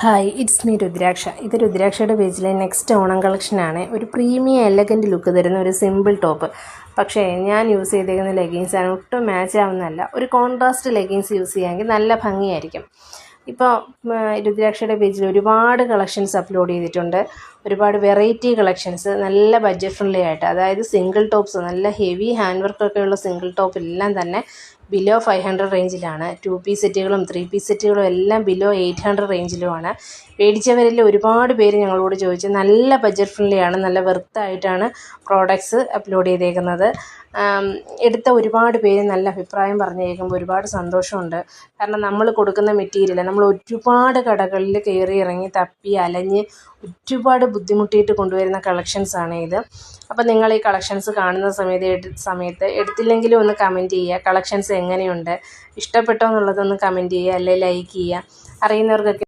Hi, it's me Rudraksha. ഇത് രുദ്രാക്ഷയുടെ പേജിലെ next Onam കളക്ഷനാണ്. ഒരു പ്രീമിയം എലഗൻറ്റ് ലുക്ക് തരുന്ന ഒരു സിമ്പിൾ ടോപ്പ്. പക്ഷേ ഞാൻ യൂസ് ചെയ്തേക്കുന്ന ലെഗിൻസാണ് ഒട്ടും മാച്ച് ആവുന്നതല്ല. ഒരു കോൺട്രാസ്റ്റ് ലെഗിൻസ് യൂസ് ചെയ്യാമെങ്കിൽ നല്ല ഭംഗിയായിരിക്കും. ഇപ്പോൾ രുദ്രാക്ഷയുടെ പേജിൽ ഒരുപാട് കളക്ഷൻസ് അപ്ലോഡ് ചെയ്തിട്ടുണ്ട്. ഒരുപാട് വെറൈറ്റി കളക്ഷൻസ് നല്ല ബഡ്ജറ്റ് ഫ്രണ്ട്ലി ആയിട്ട്, അതായത് സിംഗിൾ ടോപ്സ്, നല്ല ഹെവി ഹാൻഡ് വർക്കൊക്കെയുള്ള സിംഗിൾ ടോപ്പ് എല്ലാം തന്നെ ബിലോ 500 റേഞ്ചിലാണ്. 2 പീസ് സെറ്റുകളും 3 പീസ് സെറ്റുകളും എല്ലാം ബിലോ 800 റേഞ്ചിലുമാണ്. മേടിച്ചവരിൽ ഒരുപാട് പേര് ഞങ്ങളോട് ചോദിച്ചു. നല്ല ബഡ്ജറ്റ് ഫ്രണ്ട്ലിയാണ്, നല്ല വെർത്തായിട്ടാണ് പ്രോഡക്ട്സ് അപ്ലോഡ് ചെയ്തേക്കുന്നത്. എടുത്ത ഒരുപാട് പേര് നല്ല അഭിപ്രായം പറഞ്ഞു കേൾക്കുമ്പോൾ ഒരുപാട് സന്തോഷമുണ്ട്. കാരണം നമ്മൾ കൊടുക്കുന്ന മെറ്റീരിയൽ നമ്മൾ ഒരുപാട് കടകളിൽ കയറി ഇറങ്ങി തപ്പി അലഞ്ഞ് ഒരുപാട് ബുദ്ധിമുട്ടിയിട്ട് കൊണ്ടുവരുന്ന കളക്ഷൻസാണ് ഇത്. അപ്പോൾ നിങ്ങൾ ഈ കളക്ഷൻസ് കാണുന്ന സമയത്ത് എടുത്തില്ലെങ്കിലും ഒന്ന് കമൻറ്റ് ചെയ്യുക. കളക്ഷൻസ് എങ്ങനെയുണ്ട്, ഇഷ്ടപ്പെട്ടോ എന്നുള്ളതൊന്ന് കമൻറ്റ് ചെയ്യുക, അല്ലെങ്കിൽ ലൈക്ക് ചെയ്യുക. അറിയുന്നവർക്കൊക്കെ